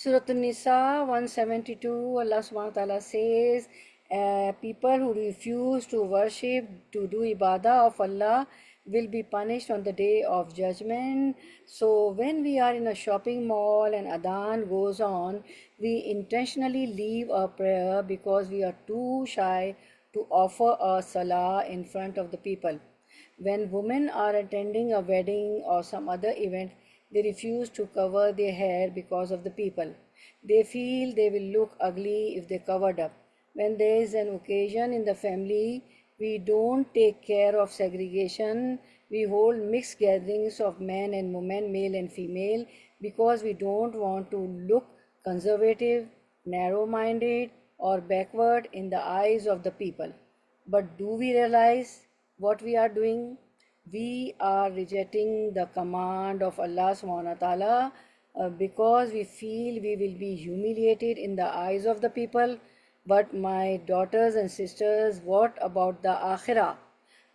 Surah An-Nisa 172, Allah subhanahu wa ta'ala says, people who refuse to worship, to do ibadah of Allah will be punished on the day of judgment. So when we are in a shopping mall and adhan goes on, we intentionally leave our prayer because we are too shy to offer a salah in front of the people. When women are attending a wedding or some other event, they refuse to cover their hair because of the people. They feel they will look ugly if they covered up. When there is an occasion in the family, we don't take care of segregation. We hold mixed gatherings of men and women, male and female, because we don't want to look conservative, narrow minded, or backward in the eyes of the people. But do we realize what we are doing? We are rejecting the command of Allah subhanahu wa ta'ala because we feel we will be humiliated in the eyes of the people. But my daughters and sisters, what about the akhirah?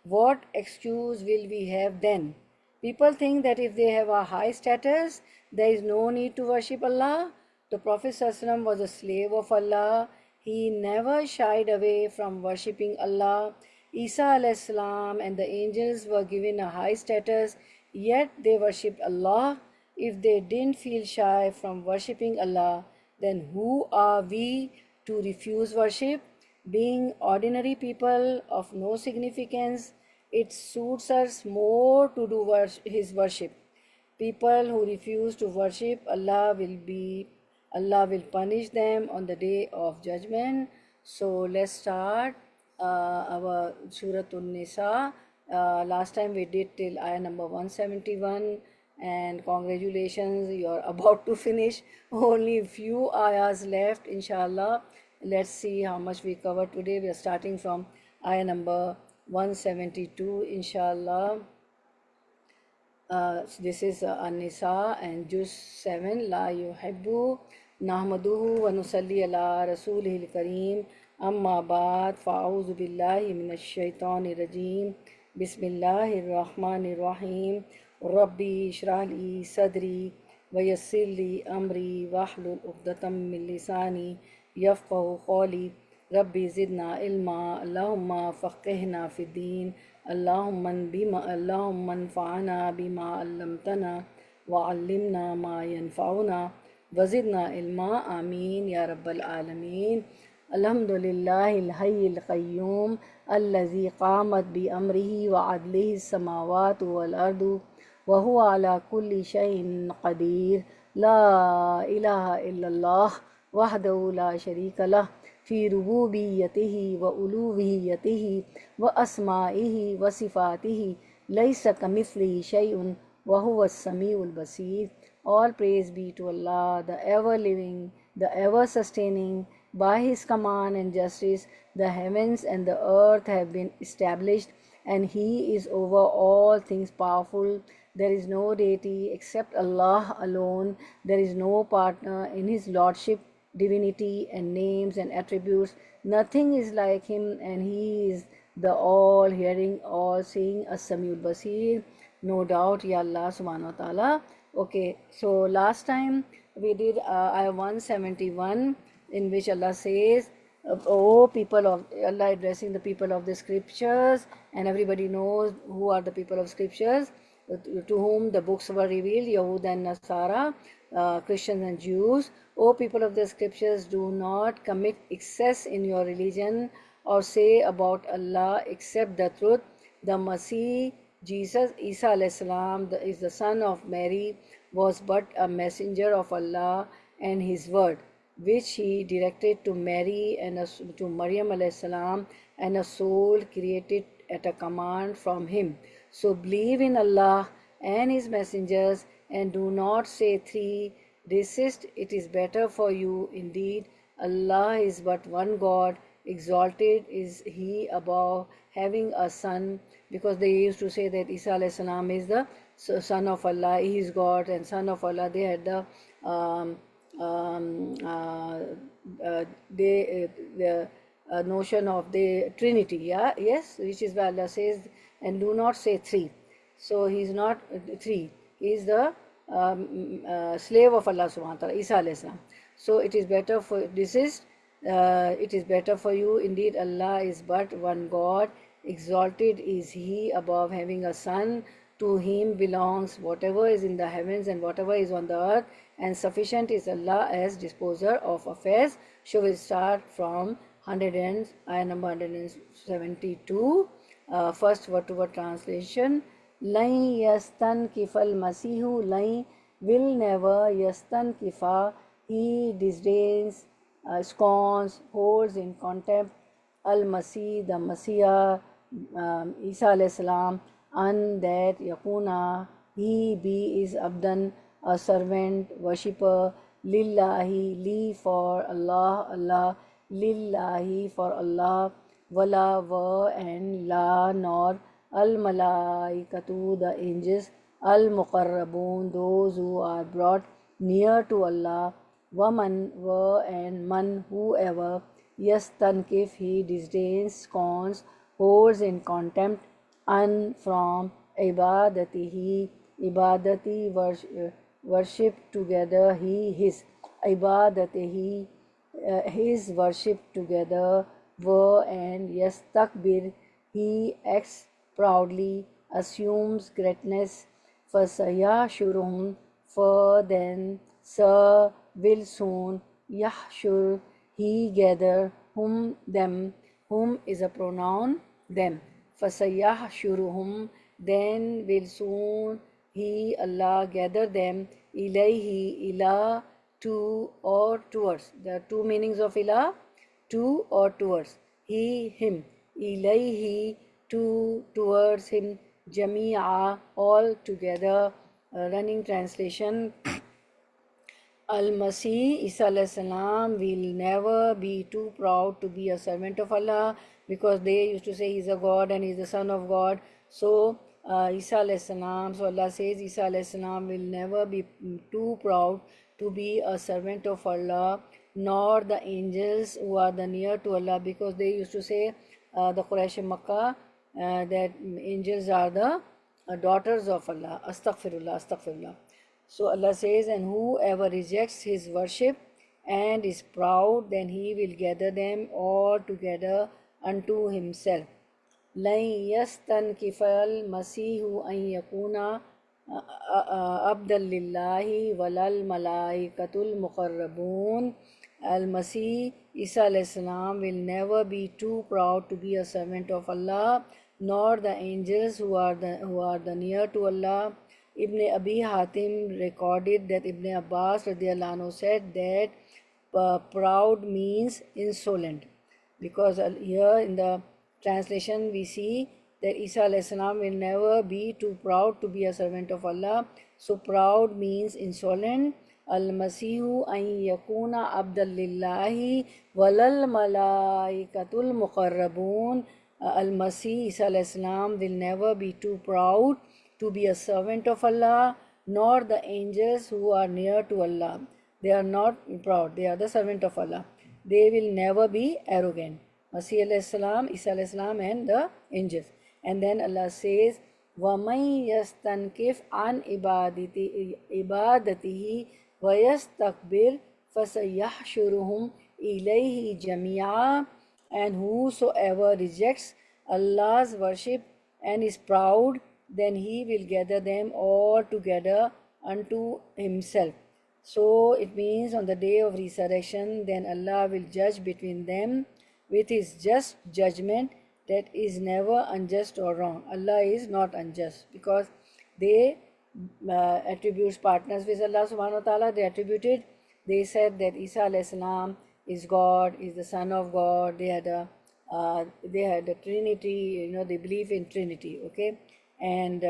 What excuse will we have then? People think that if they have a high status, there is no need to worship Allah. The Prophet ﷺ was a slave of Allah. He never shied away from worshipping Allah. Isa salam and the angels were given a high status, yet they worshipped Allah. If they didn't feel shy from worshipping Allah, then who are we to refuse worship? Being ordinary people of no significance, it suits us more to do His worship. People who refuse to worship Allah will punish them on the day of judgment. So let's start our Surah An-Nisa. Last time we did till ayah number 171, and congratulations, you're about to finish. Only few ayahs left, inshallah. Let's see how much we cover today. We are starting from ayah number 172, inshallah. This is An-Nisa and Juz 7, La yuhibbu nahmaduhu wa nusalli ala rasulihil kareem, amma ba'd, fa'auzu billahi minash shaitanir rajeem, bismillahir rahmanir rahim, rabbi shrah li sadri wa yassir li amri wahlul uqdatam min lisani yafqahu qawli, rabbi zidna ilma, allahumma faqihna fid din, اللهم انفعنا بما علمتنا وعلمنا ما ينفعنا وزدنا علما آمين يا رب العالمين. الحمد لله الحي القيوم الذي قامت بأمره وعدله السماوات والأرض وهو على كل شيء قدير. لا إله إلا الله وحده لا شريك له في ربوبيته وألوهيته وأسمائه وصفاته ليس كمثله شيء وهو السميع البصير. All praise be to Allah, the ever-living, the ever-sustaining. By His command and justice, the heavens and the earth have been established, and He is over all things powerful. There is no deity except Allah alone. There is no partner in His lordship, divinity, and names and attributes. Nothing is like Him, and He is the all-hearing, all-seeing, As-Samiul Basir. No doubt, Ya Allah subhanahu wa ta'ala. Okay, so last time we did ayah 171, in which Allah says, "O people of Allah," addressing the people of the scriptures, and everybody knows who are the people of scriptures, to whom the books were revealed, Yahud and Nasara, Christians and Jews. O people of the scriptures, do not commit excess in your religion or say about Allah except the truth. The Masih, Jesus, Isa alayhi salam, is the son of Mary, was but a messenger of Allah and His word, which He directed to Mary and to Maryam alayhi salam, and a soul created at a command from Him. So believe in Allah and His messengers, and do not say three. Desist, it is better for you indeed. Allah is but one God. Exalted is He above having a son, because they used to say that Isa alayhi salam is the son of Allah, He is God and son of Allah. They had the notion of the Trinity, yeah, yes, which is why Allah says, and do not say three. So He is not three. He is the slave of Allah subhanahu wa ta'ala, Isa alayhi salam. So it is better for it is better for you. Indeed, Allah is but one God. Exalted is He above having a son. To Him belongs whatever is in the heavens and whatever is on the earth, and sufficient is Allah as disposer of affairs. So we start from ayah number 172. First word to word translation. Lai yastan kifal masihu, lai will never, yastan kifa, he disdains, scorns, holds in contempt, al masih, the Messiah, Isa alayhi salam, and that yakuna, he be is abdan, a servant, worshipper, lillahi, li for Allah, Allah, lillahi for Allah, wala wa and la nor, al malaikatu the angels, al muqarrabun those who are brought near to Allah, waman wa and man whoever, yastankif he disdains, scorns, holds in contempt, and from ibadatihi, ibadati worship together he his, ibadatihi his worship together, were and yastakbir he acts proudly, assumes greatness, fasayahshuruhum, for then sir will soon, yahshur he gather, whom them, whom is a pronoun, them, fasayahshuruhum, then will soon he Allah gather them, ilayhi ilah, to or towards. There are two meanings of ilah, to or towards. He, him, ilayhi, to, towards him, jamia, all together. Running translation. Al-Masih, Isa alayhi salam, will never be too proud to be a servant of Allah, because they used to say he's a God and he's the son of God. So Isa alayhi salam, so Allah says Isa alayhi salam will never be too proud to be a servant of Allah, nor the angels who are the near to Allah, because they used to say, the Quraysh in Makkah, that angels are the daughters of Allah. Astaghfirullah, astaghfirullah. So Allah says, and whoever rejects his worship and is proud, then he will gather them all together unto himself. لن يستنكف المسيح أن يكون عبدا لله ولا الملائكة المقربون. Al-Masih, Isa alayhi salam, will never be too proud to be a servant of Allah, nor the angels who are the near to Allah. Ibn Abi Hatim recorded that Ibn Abbas radiallahu anhu said that proud means insolent, because here in the translation we see that Isa alayhi salam will never be too proud to be a servant of Allah. So proud means insolent. Al-Masihu an yakuna abdallillahi walal malaikatul muqarrabun. Al-Masih, Isa alayhi salam, will never be too proud to be a servant of Allah, nor the angels who are near to Allah. They are not proud, they are the servant of Allah. They will never be arrogant. Masih alayhi salam, Isa alayhi salam, and the angels. And then Allah says, وَمَن يَسْتَنْكِفْ عَنْ إِبَادَتِهِ وَيَسْتَكْبِرْ فَسَيَحْشُرُهُمْ إِلَيْهِ جَمِيعًا. And whosoever rejects Allah's worship and is proud, then he will gather them all together unto himself. So it means on the day of resurrection, then Allah will judge between them with his just judgment that is never unjust or wrong. Allah is not unjust, because they attributes partners with Allah subhanahu wa ta'ala. They said that Isa alayhi salam is God, is the son of God. They had a Trinity, they believe in Trinity, okay? And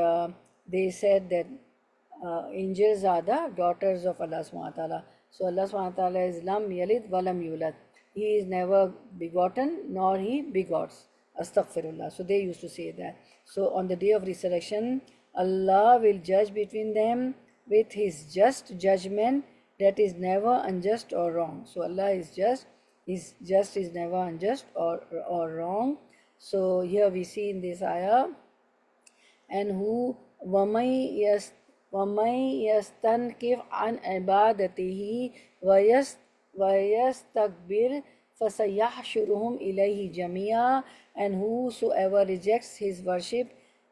they said that angels are the daughters of Allah subhanahu wa ta'ala. So Allah subhanahu wa ta'ala is lam yalid walam yulad. He is never begotten nor he begots. Astaghfirullah. So they used to say that. So on the day of resurrection, Allah will judge between them with his just judgment that is never unjust or wrong. So Allah is just, is never unjust or wrong. So here we see in this ayah, and who وَمَن وَمَن يَسْتَنْكِفْ عَنْ عِبَادَتِهِ وَيَسْتَكْبِرْ فَسَيَحْشُرُهُمْ إِلَيْهِ جَمِيعًا. And whosoever rejects his worship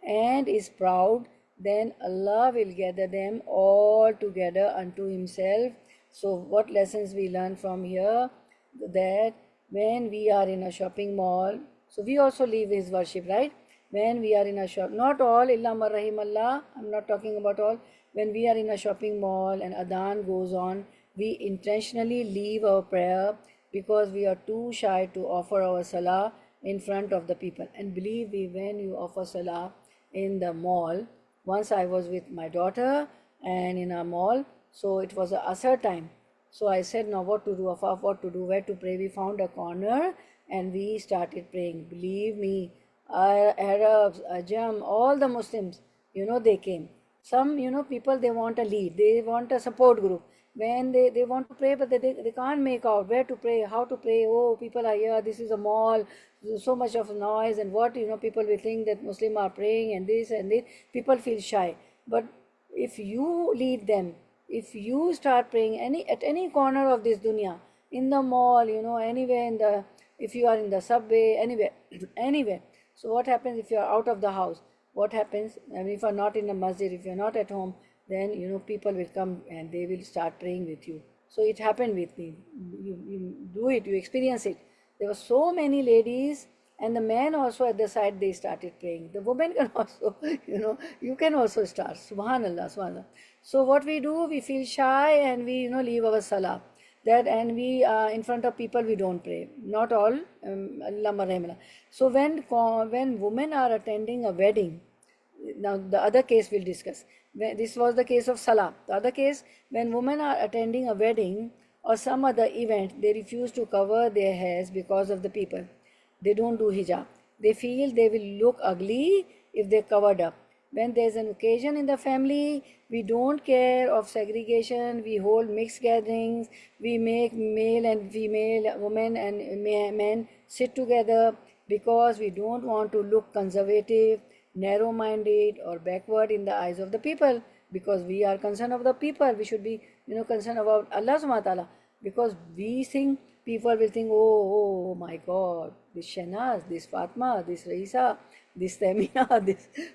and is proud, then Allah will gather them all together unto himself. So what lessons we learn from here? That when we are in a shopping mall, so we also leave his worship, right? When we are in a shop, not all, illa man rahim Allah, I'm not talking about all. When we are in a shopping mall and adhan goes on, we intentionally leave our prayer because we are too shy to offer our salah in front of the people. And believe me, when you offer salah in the mall, once I was with my daughter and in a mall, so it was a Asr time. So I said, now what to do, Afaf, what to do, where to pray. We found a corner and we started praying. Believe me, Arabs, Ajam, all the Muslims, they came. Some, people, they want a lead, they want a support group. When they want to pray, but they can't make out where to pray, how to pray. Oh, people are here, this is a mall, so much of noise, and what, people will think that Muslims are praying and this and this. People feel shy. But if you lead them, if you start praying at any corner of this dunya, in the mall, anywhere if you are in the subway, anywhere. So what happens if you are out of the house? What happens? I mean, if you are not in a masjid, if you are not at home, then people will come and they will start praying with you. So it happened with me. You do it, you experience it. There were so many ladies, and the men also at the side, they started praying. The women can also, you can also start. Subhanallah, subhanallah. So what we do, we feel shy and we, leave our salah. That, and we in front of people we don't pray. Not all. So when women are attending a wedding, now the other case we'll discuss. This was the case of salah. The other case, when women are attending a wedding or some other event, they refuse to cover their hairs because of the people. They don't do hijab. They feel they will look ugly if they covered up. When there's an occasion in the family, we don't care of segregation. We hold mixed gatherings. We make male and female, women and men sit together because we don't want to look conservative, narrow-minded or backward in the eyes of the people, because we are concerned of the people. We should be, concerned about Allah subhanahu wa ta'ala, because we think people will think, oh my God, this Shanaz, this Fatma, this Raisa, this Tamina,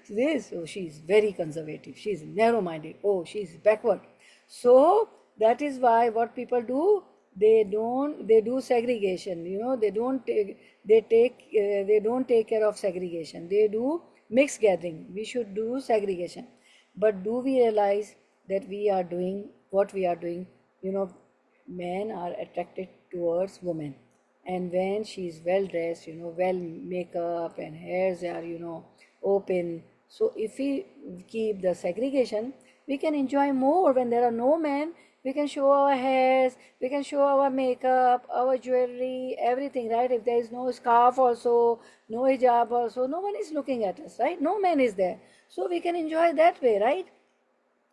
this, oh, she's very conservative, she's narrow-minded, oh, she's backward. So that is why what people do, they do segregation, they don't take care of segregation. They do mixed gathering. We should do segregation. But do we realize that we are doing what we are doing? Men are attracted towards women, and when she's well dressed, well makeup and hairs are, open. So if we keep the segregation, we can enjoy more. When there are no men, we can show our hairs, we can show our makeup, our jewelry, everything, right? If there is no scarf also, no hijab also, no one is looking at us, right? No man is there. So we can enjoy that way, right?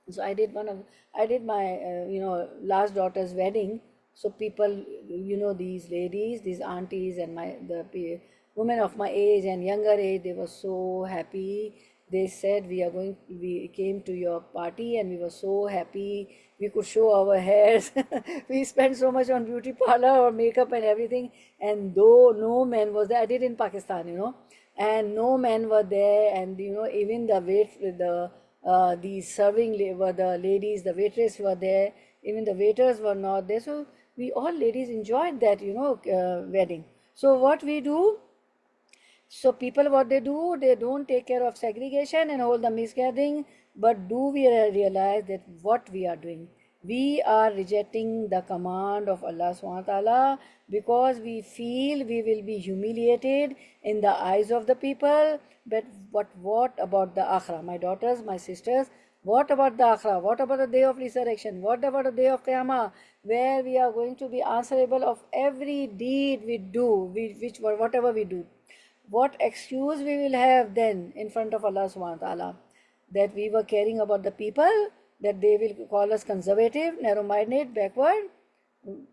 So I did my last daughter's wedding. So people, these ladies, these aunties and the women of my age and younger age, they were so happy. They said, we came to your party and we were so happy. We could show our hairs. We spent so much on beauty parlor or makeup and everything. And though no man was there, I did in Pakistan, and no men were there. And, even the serving were the ladies, the waitress were there. Even the waiters were not there. So we all ladies enjoyed that, wedding. So what we do, so people, what they do, they don't take care of segregation and hold the misgathering. But do we realize that what we are doing? We are rejecting the command of Allah subhanahu wa ta'ala because we feel we will be humiliated in the eyes of the people. But what about the akhirah? My daughters, my sisters, what about the akhirah? What about the day of resurrection? What about the day of Qiyamah, where we are going to be answerable of every deed we do, whatever we do? What excuse we will have then in front of Allah subhanahu wa ta'ala? That we were caring about the people, that they will call us conservative, narrow-minded, backward.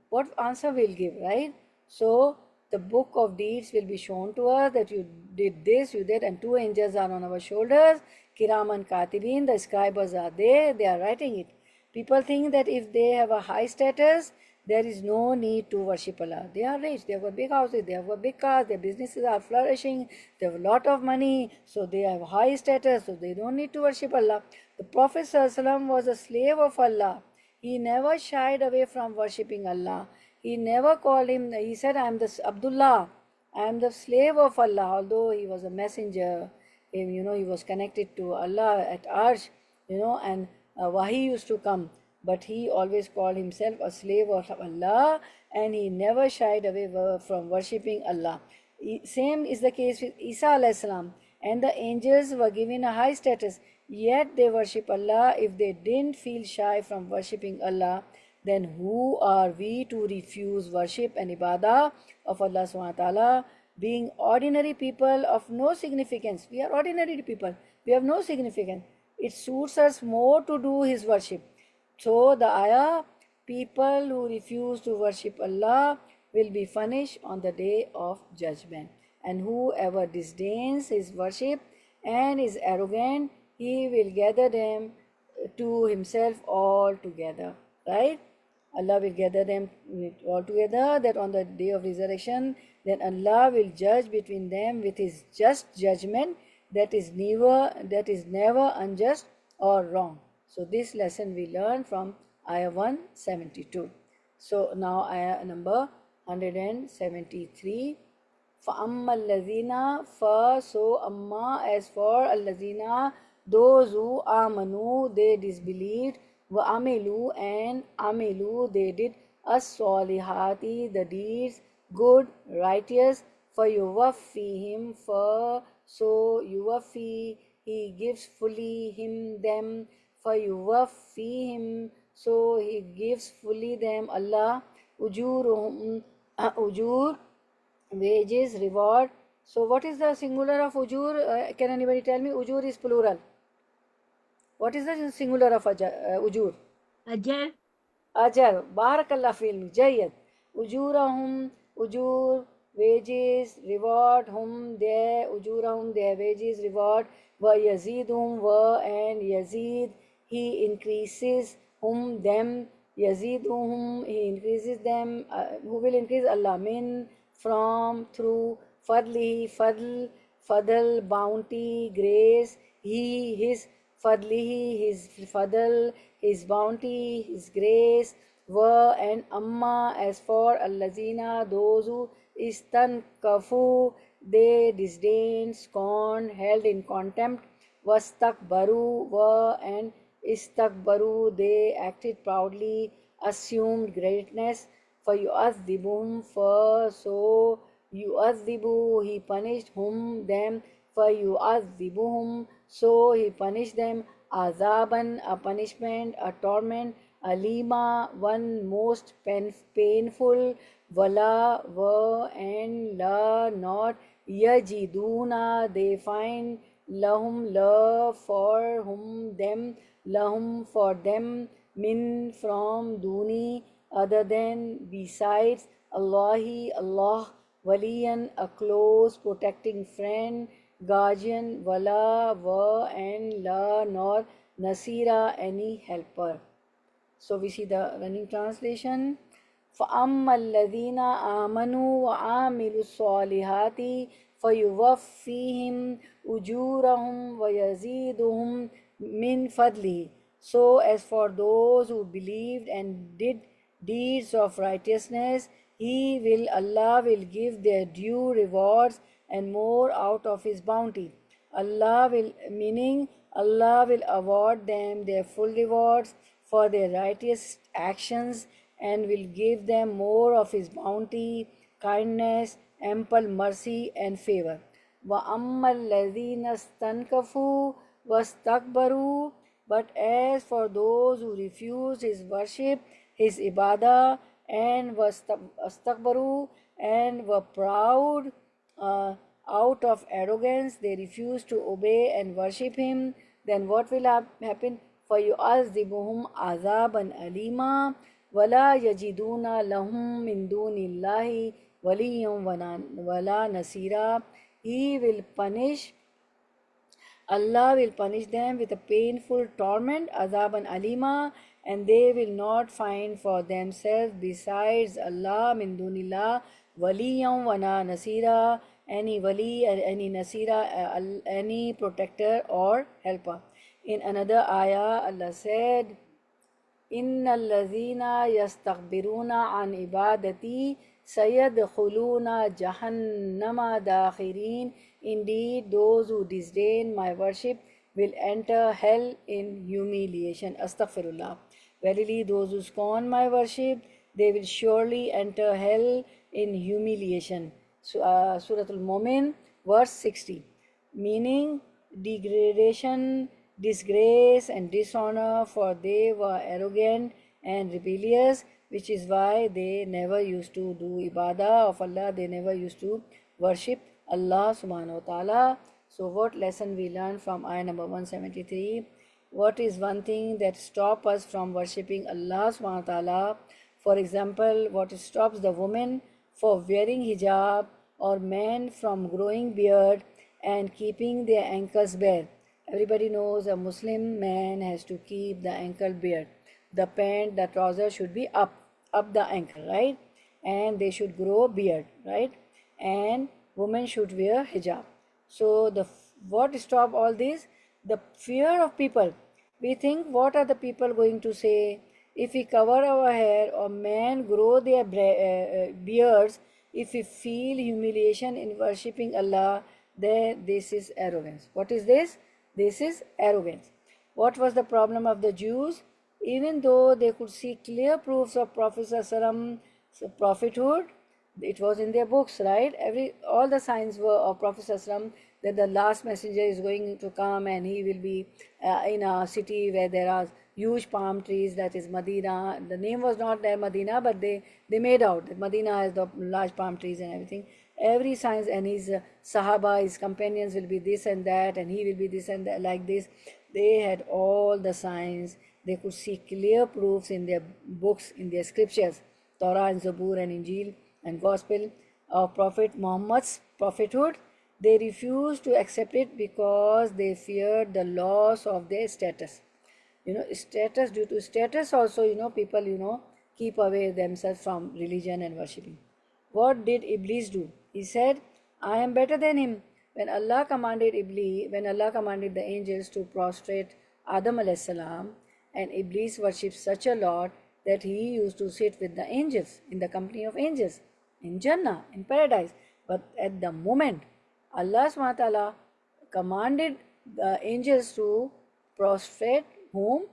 What answer we'll give, right? So the book of deeds will be shown to us that you did this, you did, and two angels are on our shoulders. Kiraman Katibin, the scribes are there, they are writing it. People think that if they have a high status, there is no need to worship Allah. They are rich, they have got big houses, they have got big cars, their businesses are flourishing, they have a lot of money, so they have high status, so they don't need to worship Allah. The Prophet ﷺ was a slave of Allah. He never shied away from worshipping Allah. He never called him, he said, I am the Abdullah, I am the slave of Allah, although he was a messenger. He was connected to Allah at Arsh, and Wahi used to come. But he always called himself a slave of Allah, and he never shied away from worshipping Allah. Same is the case with Isa alayhi salam. And the angels were given a high status, yet they worship Allah. If they didn't feel shy from worshipping Allah, then who are we to refuse worship and ibadah of Allah subhanahu wa ta'ala? Being ordinary people of no significance. We are ordinary people. We have no significance. It suits us more to do His worship. So the ayah, people who refuse to worship Allah will be punished on the day of judgment. And whoever disdains His worship and is arrogant, He will gather them to Himself all together. Right? Allah will gather them all together, that on the day of resurrection, then Allah will judge between them with His just judgment that is never unjust or wrong. So this lesson we learn from ayah 172. So now ayah number 173. فَأَمَّا الَّذِينَ so amma, as for الَّذِينَ, those who amanu, they disbelieved, وَأَمِلُوا and amilu, they did as-solihati, the deeds, good, righteous, فَيُوَفِّيهِمْ so yuwafi, He gives fully him them, فَيُوَفِّيهِمْ so He gives fully them, Allah, ujuruhum, ujur, wages, reward. So what is the singular of ujur? Can anybody tell me? Ujur is plural. What is the singular of ujur? Ajar. Ajar. Barakallah fil jayyid. Ujurahum, ujur, wages, reward, their ujurahum, their wages, reward, wa yazidum, and yazid, He increases them, yaziduhum, He increases them, who will increase? Allah, min, from, through, fadlihi, fadl, bounty, grace, His, fadlihi, His fadl, His bounty, His grace, and amma, as for allazina, those who istankafu, they disdained, scorned, held in contempt, wastakbaru, and istakbaru, they acted proudly, assumed greatness, فَيُعَذِّبُهُمْ so yu'adhibu, He punished them, فَيُعَذِّبُهُمْ so He punished them, azaban, a punishment, a torment, alima, one most painful, wala, and la, not, yajiduna, they find, lahum, love, for them, lahum, for them, min, from, duni, other than, besides, Allahi, Allah, waliyan, a close protecting friend, guardian, wala, and la, nor, nasira, any helper. So we see the running translation. فَأَمَّا الَّذِينَ آمَنُوا وَعَامِلُوا الصَّالِحَاتِ فَيُوَفِّيهِمْ أُجُورَهُمْ وَيَزِيدُهُمْ مِنْ فَضْلِهِ So as for those who believed and did deeds of righteousness, Allah will give their due rewards and more out of His bounty. Meaning Allah will award them their full rewards for their righteous actions and will give them more of His bounty, kindness, ample mercy and favor. وَأَمَّا الَّذِينَ اسْتَنْكَفُوا وَاسْتَكْبَرُوا But as for those who refused His worship, His ibadah, and wastakbaru, and were proud, out of arrogance, they refused to obey and worship Him, then what will happen? فَيُعَذِّبُهُمْ عَذَابًا أَلِيمًا وَلَا يَجِدُونَ لَهُم مِّن دُونِ اللَّهِ وَلِيًّا وَلَا نَصِيرًا He will punish Allah will punish them with a painful torment, azaban alima, and they will not find for themselves besides Allah min dunillah waliyam wana nasira, any wali, any nasira, any protector or helper. In another ayah, Allah said, Inna allazina yastakbiruna an ibadati sayadkhuluna jahannama dakhirin. Indeed, those who disdain my worship will enter hell in humiliation. Astaghfirullah. Verily, those who scorn my worship, they will surely enter hell in humiliation. Surah Al-Mu'min, verse 60. Meaning, degradation, disgrace and dishonor, for they were arrogant and rebellious, which is why they never used to do ibadah of Allah, they never used to worship Allah subhanahu wa ta'ala. So what lesson we learn from ayah number 173? What is one thing that stops us from worshipping Allah subhanahu wa ta'ala? For example, what stops the woman for wearing hijab or men from growing beard and keeping their ankles bare? Everybody knows a Muslim man has to keep the ankle beard. The pant, the trouser should be up the ankle, right? And they should grow beard, right? And women should wear hijab. So what stop all this? The fear of people. We think, what are the people going to say? If we cover our hair or men grow their beards, if we feel humiliation in worshipping Allah, then this is arrogance. What is this? This is arrogance. What was the problem of the Jews? Even though they could see clear proofs of Prophet's prophethood, it was in their books, right? All the signs were of Prophet that the last messenger is going to come and he will be in a city where there are huge palm trees, that is Medina. The name was not there Medina, but they made out that Medina has the large palm trees and everything. Every signs, and his Sahaba, his companions will be this and that, and he will be this and that, like this. They had all the signs. They could see clear proofs in their books, in their scriptures, Torah and Zabur and Injil and Gospel of Prophet Muhammad's prophethood. They refused to accept it because they feared the loss of their status. Status, due to status also, people, keep away themselves from religion and worshipping. What did Iblis do? He said, I am better than him. When Allah commanded the angels to prostrate Adam alayhi salam, and Iblis worshipped such a lot that he used to sit with the angels, in the company of angels, in Jannah, in paradise. But at the moment Allah subhanahu wa ta'ala commanded the angels to prostrate whom?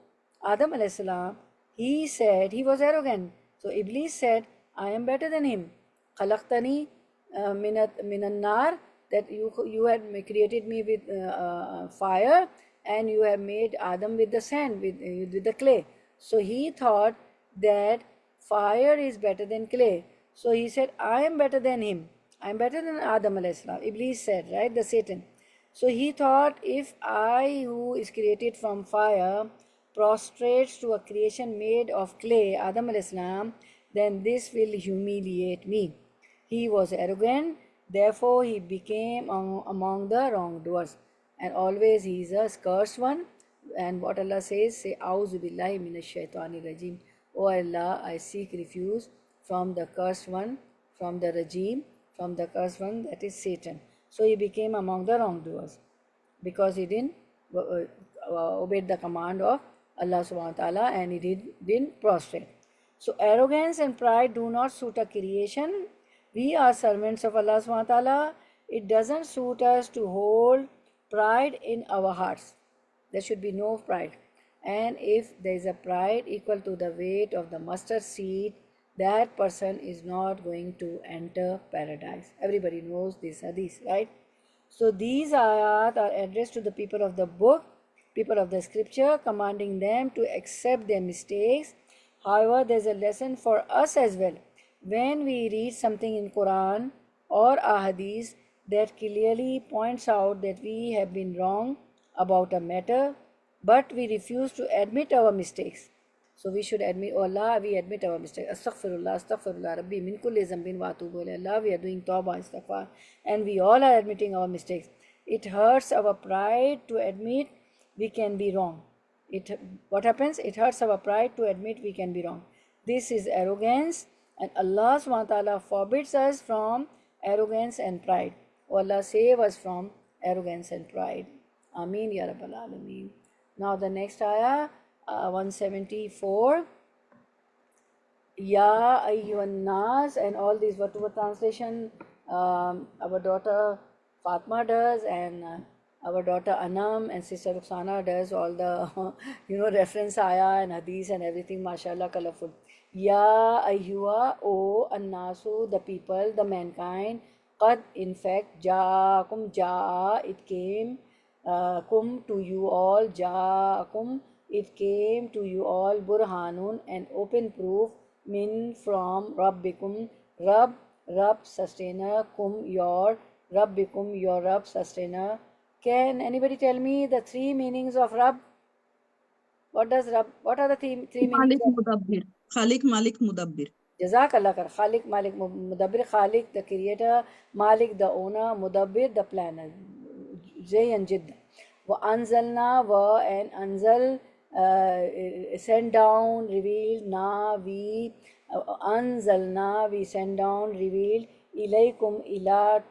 Adam alayhi salam. He said, he was arrogant. So Iblis said, I am better than him. Khalaqtani minan nar, that you had created me with fire, and you have made Adam with the sand, with the clay. So he thought that fire is better than clay. So he said, I am better than him. I am better than Adam alayhi salam. Iblis said, right, the Satan. So he thought, if I, who is created from fire, prostrates to a creation made of clay, Adam alayhi salam, then this will humiliate me. He was arrogant, therefore he became among the wrongdoers. And always he is a cursed one. And what Allah says, say, Auzu billahi minash shaitani rajim. O Allah, I seek refuge from the cursed one, from the regime, from the cursed one, that is Satan. So he became among the wrongdoers because he didn't obey the command of Allah subhanahu wa ta'ala, and he didn't prostrate. So arrogance and pride do not suit a creation. We are servants of Allah subhanahu wa ta'ala. It doesn't suit us to hold pride in our hearts. There should be no pride. And if there is a pride equal to the weight of the mustard seed, that person is not going to enter paradise. Everybody knows this hadith, right? So these ayat are addressed to the people of the book, people of the scripture, commanding them to accept their mistakes. However, there is a lesson for us as well. When we read something in Quran or a hadith that clearly points out that we have been wrong about a matter, but we refuse to admit our mistakes. So we should admit, oh Allah, we admit our mistakes. Astaghfirullah, Rabbi, min kulli zambin wa atubu ilayh. Allah, we are doing tawbah, istighfar, and we all are admitting our mistakes. It hurts our pride to admit we can be wrong. What happens? It hurts our pride to admit we can be wrong. This is arrogance, and Allah subhanahu wa ta'ala forbids us from arrogance and pride. Oh Allah, save us from arrogance and pride. Ameen Ya Rabbal Alameen. Now the next ayah, 174. Ya ayyuhan nas, and all these word to word translation our daughter Fatma does, and our daughter Anam and sister Ruxana does all the reference ayah and hadith and everything, mashallah, colorful. Ya ayyuha, o annasu, the people, the mankind, qad, in fact, ja'akum, ja'a, it came, kum, to you all, ja'akum, it came to you all, burhanun, an open proof, min, from, rabbikum, Rabb, sustainer, kum, your, rabbikum, your Rabb, sustainer. Can anybody tell me the three meanings of Rabb? What are the three meanings Malik of Mudabbir. Khalik, Malik, Mudabbir. Jazakallah khair. Khalik, Malik, Mudabbir. Khalik, the creator. Malik, the owner. Mudabbir, the planner. Zay and Jid. Wa anzalna, wa, and anzal, send down, revealed, na, we, anzalna, we send down, revealed, ilaykum, ila,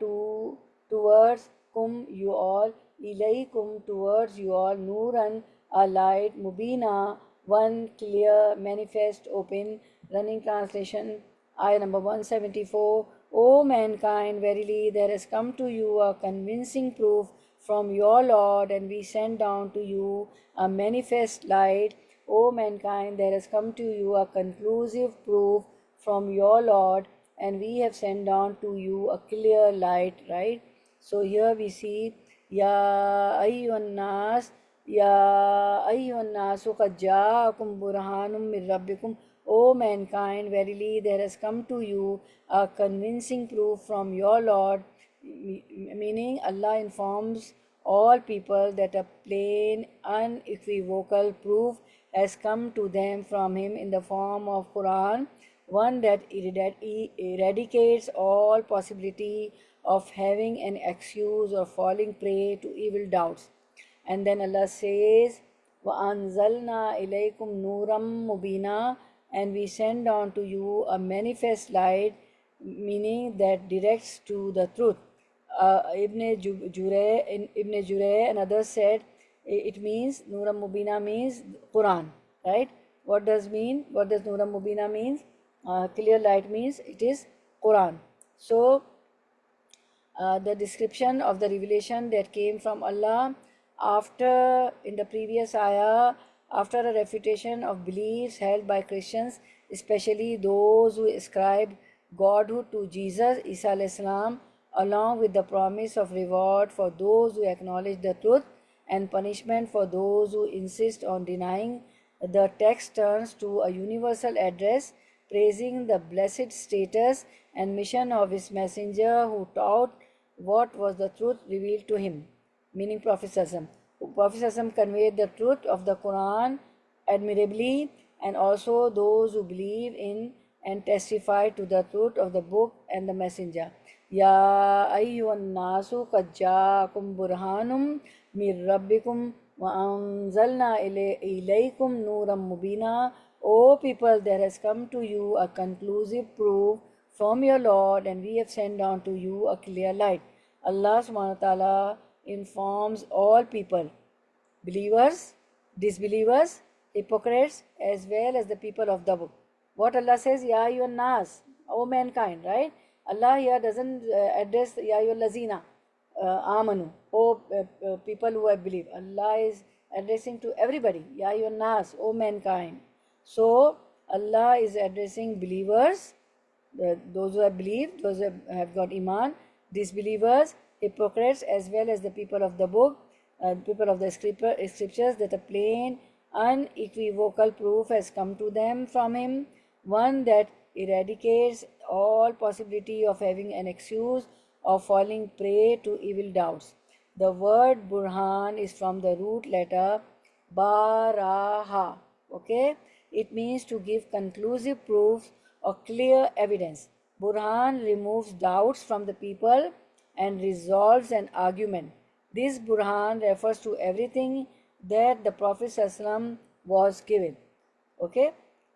towards, kum, you all, ilaykum, towards you all, nuran, a light, mubina, one, clear, manifest, open. Running translation, ayah number 174. O mankind, verily there has come to you a convincing proof from your Lord, and we send down to you a manifest light. O mankind, there has come to you a conclusive proof from your Lord, and we have sent down to you a clear light, right? So here we see, Ya ayyuhan nas, Ya ayyuhan nasu qad ja'akum burhanum min rabbikum. O mankind, verily there has come to you a convincing proof from your Lord, meaning Allah informs all people that a plain, unequivocal proof has come to them from Him in the form of Quran, one that eradicates all possibility of having an excuse or falling prey to evil doubts. And then Allah says, وَأَنزَلْنَا إِلَيْكُمْ نُورًا مُبِينًا, and we send down to you a manifest light, meaning that directs to the truth. Ibn Juray and others said it means, Nuram Mubina means Quran, right? What does Nuram Mubina means? Clear light means it is Quran. So the description of the revelation that came from Allah in the previous ayah, after a refutation of beliefs held by Christians, especially those who ascribe godhood to Jesus, Isa alayhi salam, along with the promise of reward for those who acknowledge the truth and punishment for those who insist on denying, the text turns to a universal address praising the blessed status and mission of his messenger who taught what was the truth revealed to him, meaning Prophet Sallallahu Alaihi Wasallam. Prophet Sallallahu Alaihi Wasallam conveyed the truth of the Quran admirably, and also those who believe in and testify to the truth of the book and the messenger. Ya ayyuhan nasu qad ja'akum burhanum min rabbikum wa anzalna ilaykum nuram mubina. O people, there has come to you a conclusive proof from your Lord, and we have sent down to you a clear light. Allah subhanahu wa ta'ala informs all people, believers, disbelievers, hypocrites, as well as the people of the book. What Allah says, Ya ayyuhan nas, O mankind, right? Allah here doesn't address Ya ayyuhal lazina amanu, O people who have believed. Allah is addressing to everybody, Ya ayyuhan nas, O mankind. So Allah is addressing believers, those who have believed, those who have got iman, disbelievers, hypocrites, as well as the people of the book, people of the scriptures, that a plain, unequivocal proof has come to them from him, one that eradicates all possibility of having an excuse of falling prey to evil doubts. The word burhan is from the root letter baraha. Okay, it means to give conclusive proof or clear evidence. Burhan removes doubts from the people and resolves an argument. This Burhan refers to everything that the Prophet ﷺ was given. Okay?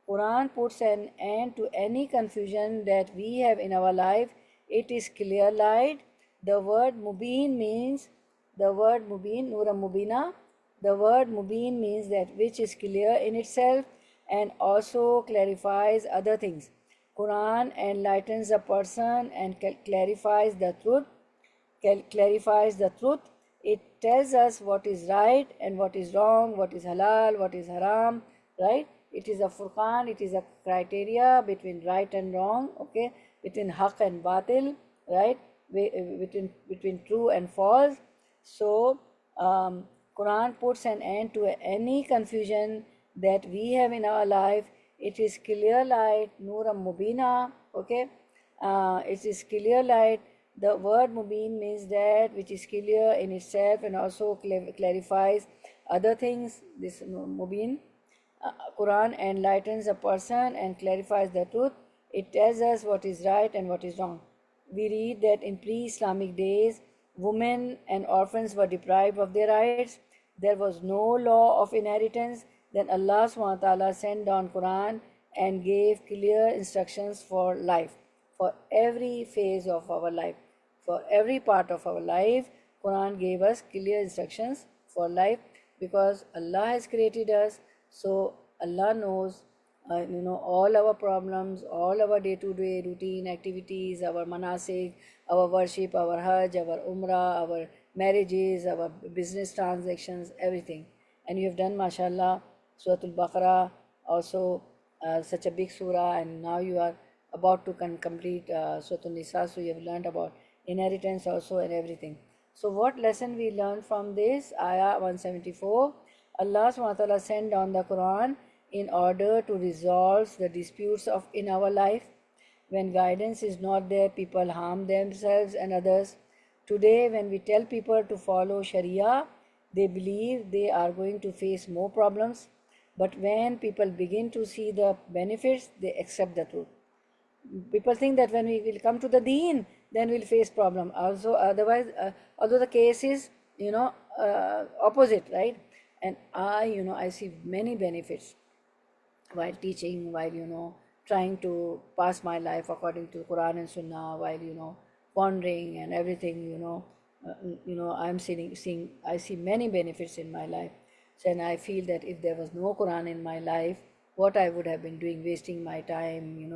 Quran puts an end to any confusion that we have in our life. It is clear light. The word mubin means, the word mubin, Nura Mubina, the word mubin means that which is clear in itself and also clarifies other things. Quran enlightens a person and clarifies the truth, clarifies the truth. It tells us what is right and what is wrong, what is halal, what is haram, right? It is a furqan, it is a criteria between right and wrong, okay, between haq and batil, right, between true and false. So Quran puts an end to any confusion that we have in our life. It is clear light, Noora Mubina, okay. It is clear light. The word mubin means that which is clear in itself and also clarifies other things. This mubin, Quran enlightens a person and clarifies the truth. It tells us what is right and what is wrong. We read that in pre-Islamic days, women and orphans were deprived of their rights. There was no law of inheritance. Then Allah subhanahu wa ta'ala sent down Quran and gave clear instructions for life, for every phase of our life, for every part of our life. Quran gave us clear instructions for life because Allah has created us. So Allah knows, all our problems, all our day-to-day routine activities, our manasik, our worship, our hajj, our umrah, our marriages, our business transactions, everything. And you have done, mashallah, Surah Al-Baqarah, also such a big surah, and now you are about to complete Surah Al-Nisa, so you have learned about inheritance also and everything. So what lesson we learn from this? Ayah 174, Allah SWT sent down the Quran in order to resolve the disputes of in our life. When guidance is not there, people harm themselves and others. Today, when we tell people to follow Sharia, they believe they are going to face more problems. But when people begin to see the benefits, they accept the truth. People think that when we will come to the deen, then we'll face problem. Also, otherwise, although the case is, opposite, right? And I see many benefits while teaching, while trying to pass my life according to Quran and Sunnah, while pondering and everything. I'm seeing I see many benefits in my life. So, and I feel that if there was no Quran in my life, what I would have been doing, wasting my time,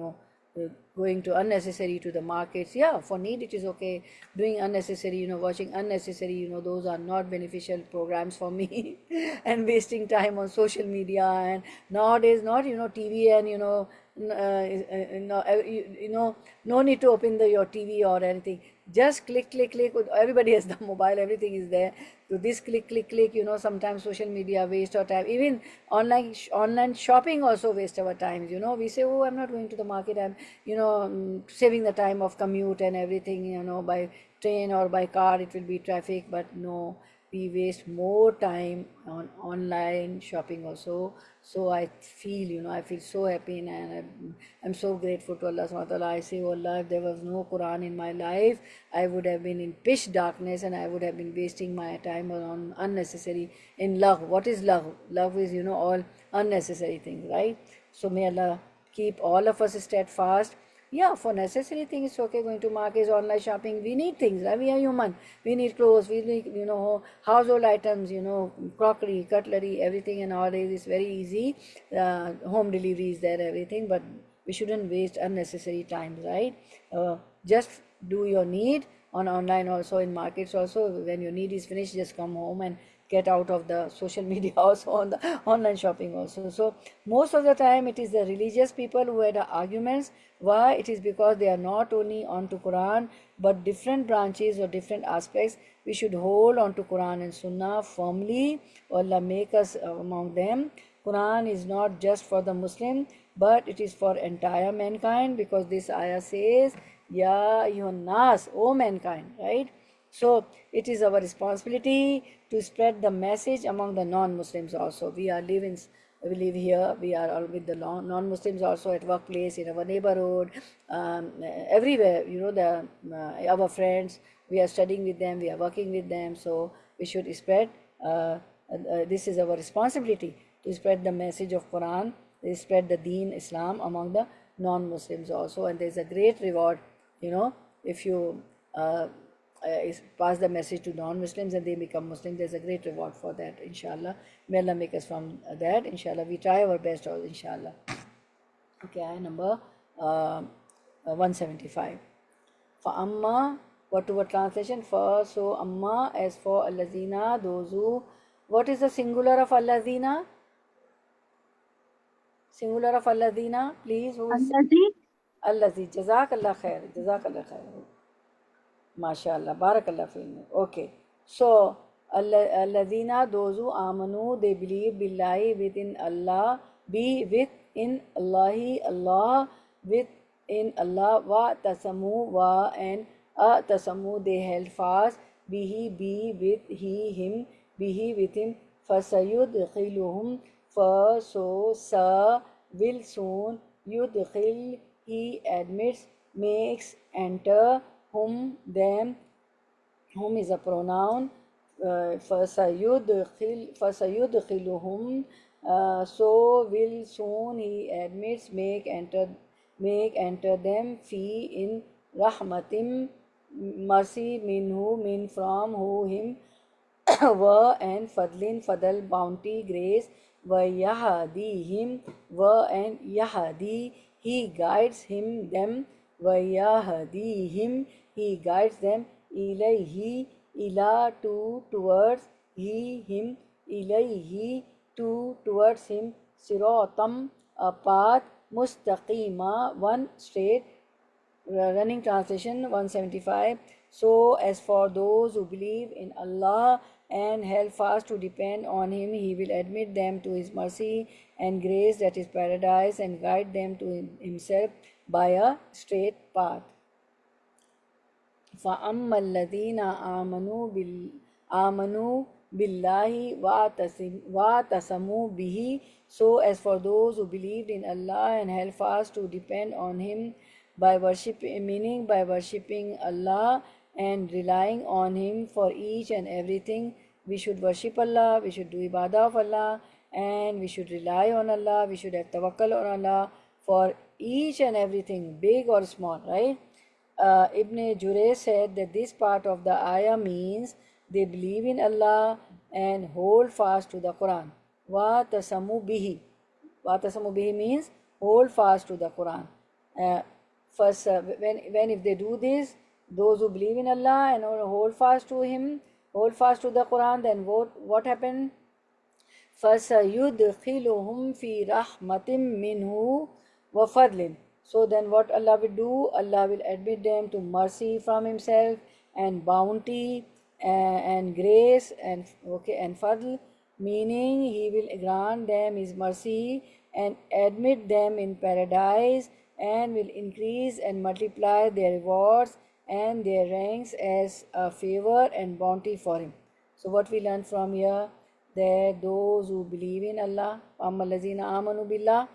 going to unnecessary to the markets. Yeah, for need it is okay. Doing unnecessary, watching unnecessary, those are not beneficial programs for me. And wasting time on social media, and nowadays not TV, and no need to open your TV or anything. Just click, click, click. Everybody has the mobile, everything is there. So this click, click, click. Sometimes social media waste our time. Even online shopping also waste our time. We say, oh, I'm not going to the market. I'm saving the time of commute and everything. By train or by car it will be traffic. But no, we waste more time on online shopping also. So I feel so happy, and I'm so grateful to Allah subhanahu wa ta'ala. I say, oh Allah, if there was no Quran in my life, I would have been in pitch darkness, and I would have been wasting my time on unnecessary in love. What is love? Love is all unnecessary things, right? So may Allah keep all of us steadfast. Yeah, for necessary things, it's okay. Going to markets, online shopping, we need things, right? We are human. We need clothes, we need, household items, crockery, cutlery, everything. And nowadays it's very easy. Home delivery is there, everything. But we shouldn't waste unnecessary time, right? Just do your need on online also, in markets also. When your need is finished, just come home and get out of the social media also, on the online shopping also. So most of the time it is the religious people who had arguments. Why? It is because they are not only onto Quran, but different branches or different aspects. We should hold on to Quran and Sunnah firmly. Allah make us among them. Quran is not just for the Muslim, but it is for entire mankind, because this ayah says, Ya ayyuhan nas, O mankind, right? So it is our responsibility to spread the message among the non-Muslims also. We live here, we are all with the non-Muslims also, at workplace, in our neighborhood, everywhere, our friends, we are studying with them, we are working with them. So we should spread, this is our responsibility to spread the message of Quran, they spread the deen Islam among the non-Muslims also. And there's a great reward, if you pass the message to non-Muslims and they become Muslim, there's a great reward for that, inshallah. May Allah make us from that, inshallah. We try our best also, inshallah. Okay, ayah number 175. For Amma, what translation? For so Amma, as for Allazina, those who. What is the singular of Allazina? Singular of Allazina, please. Who is Allazi? Jazakallah khair. Jazakallah khair. MashaAllah. Barakallah feeling. Okay. So Allazina, those who amanu, they believe billahi, within Allah, be within Allahi, Allah, within Allah, wa tasamu, wa and tasamu, they held fast, bihi, be with he, him, bihi, with him, fasayudkhiluhum, for so sa will soon, yudkhil, he admits, makes, enter, whom, them, whom is a pronoun, fasayudkhiluhum, so will soon he admits, make enter them, fi in rahmatim, mercy, minhu, min from, who, him, wa and fadlin, fadal, bounty, grace, wa yahadihim, wa and yahadi, he guides him, them, wa yahdihim, he guides them, ilayhi, ila, to, towards, he, him, ilayhi, to, towards him, siratam, a path, mustaqima, one straight. Running translation 175. So as for those who believe in Allah and held fast to depend on Him, He will admit them to His mercy and grace, that is paradise, and guide them to Himself by a straight path. فَأَمَّا الَّذِينَ آمَنُوا بِاللَّهِ وَاعْتَصَمُوا بِهِ. So as for those who believed in Allah and held fast to depend on Him by worshipping Allah and relying on Him for each and everything, we should worship Allah, we should do ibadah of Allah, and we should rely on Allah, we should have tawakkul on Allah for each and everything, big or small, right? Ibn Jurayj said that this part of the ayah means they believe in Allah and hold fast to the Quran. Wa tasamu bihi. Wa tasamu bihi means hold fast to the Quran. First, when if they do this, those who believe in Allah and hold fast to Him, hold fast to the Quran, then what happened? فَسَيُدْخِلُهُمْ فِي رَحْمَةٍ مِّنْهُ وَفَضْلٍ. So then what Allah will do? Allah will admit them to mercy from Himself and bounty and grace and fadl, meaning He will grant them His mercy and admit them in paradise, and will increase and multiply their rewards and their ranks as a favor and bounty for Him. So what we learn from here, that those who believe in Allah, amallazina amanu billah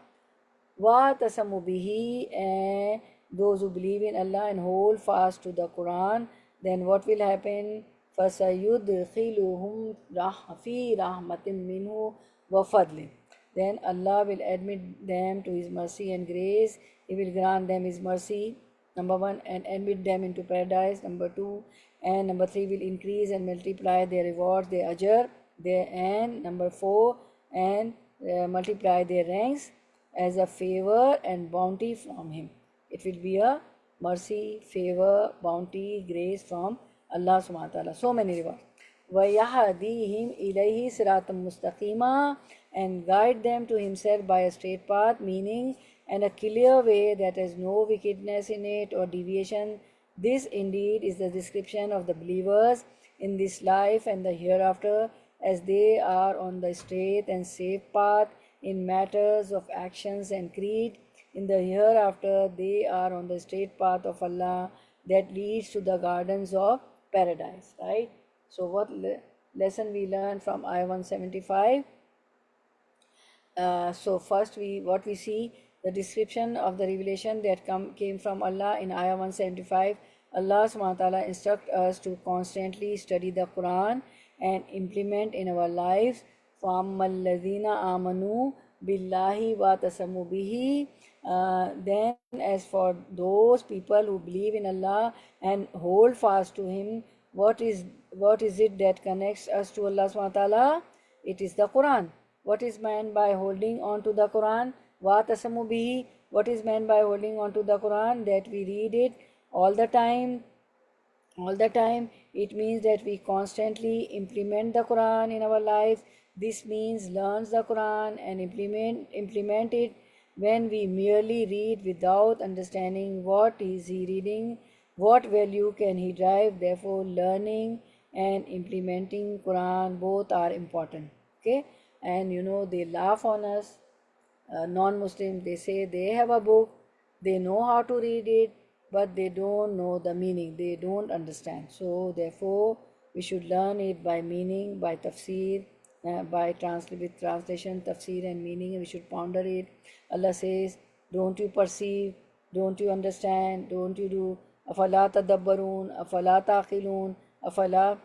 wa tasamu bihi, and those who believe in Allah and hold fast to the Quran, then what will happen? فَسَيُدْخِلُهُمْ فِي رَحْمَةٍ مِّنْهُ وَفَضْلٍ. Then Allah will admit them to His mercy and grace. He will grant them His mercy, number one, and admit them into paradise, number two, and number three, will increase and multiply their rewards, their ajr, and number four, and multiply their ranks as a favor and bounty from Him. It will be a mercy, favor, bounty, grace from Allah subhanahu wa ta'ala. So many rewards. وَيَهْدِيهِمْ إِلَيْهِ صِرَاطًا مُسْتَقِيمًا, and guide them to Himself by a straight path, meaning and a clear way that has no wickedness in it or deviation. This indeed is the description of the believers in this life and the hereafter, as they are on the straight and safe path in matters of actions and creed. In the hereafter, they are on the straight path of Allah that leads to the gardens of paradise, right? So what lesson we learn from ayah 175? So first what we see, the description of the revelation that came from Allah in ayah 175. Allah subhanahu wa ta'ala instructs us to constantly study the Quran and implement in our lives. فَأَمَّا الَّذِينَ آمَنُوا بِاللَّهِ وَاتَصَمُوا بِهِ. Then as for those people who believe in Allah and hold fast to Him, what is it that connects us to Allah subhanahu wa ta'ala? It is the Quran. What is meant by holding on to the Quran? وَاتَصَمُوا بِهِ. What is meant by holding on to the Quran? That we read it all the time. All the time, it means that we constantly implement the Quran in our lives. This means learns the Quran and implement it. When we merely read without understanding what is he reading, what value can he drive, therefore learning and implementing Quran both are important. Okay, and they laugh on us, non-Muslims. They say they have a book, they know how to read it, but they don't know the meaning, they don't understand. So therefore we should learn it by meaning, by tafsir, with translation, tafsir and meaning, and we should ponder it. Allah says, don't you perceive, don't you understand, don't you do, afala tadabbarun, afala taqilun, afala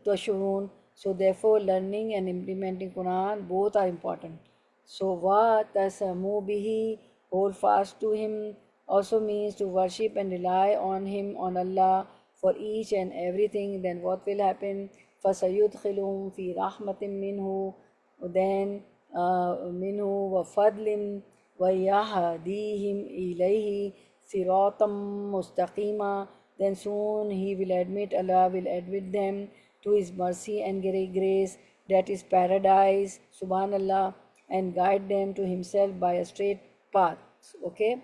tashurun. So therefore learning and implementing Quran both are important. So wa'tasamu bihi, hold fast to him, also means to worship and rely on him, on Allah, for each and everything. Then what will happen? فَسَيُدْخِلُهُمْ فِي رَحْمَةٍ مِّنْهُ. Then minhu wa fadlim wa yahdihim ilayhi siratam mustaqima. Then soon he will admit, Allah will admit them to his mercy and grace, that is paradise, subhanallah, and guide them to himself by a straight path. Okay,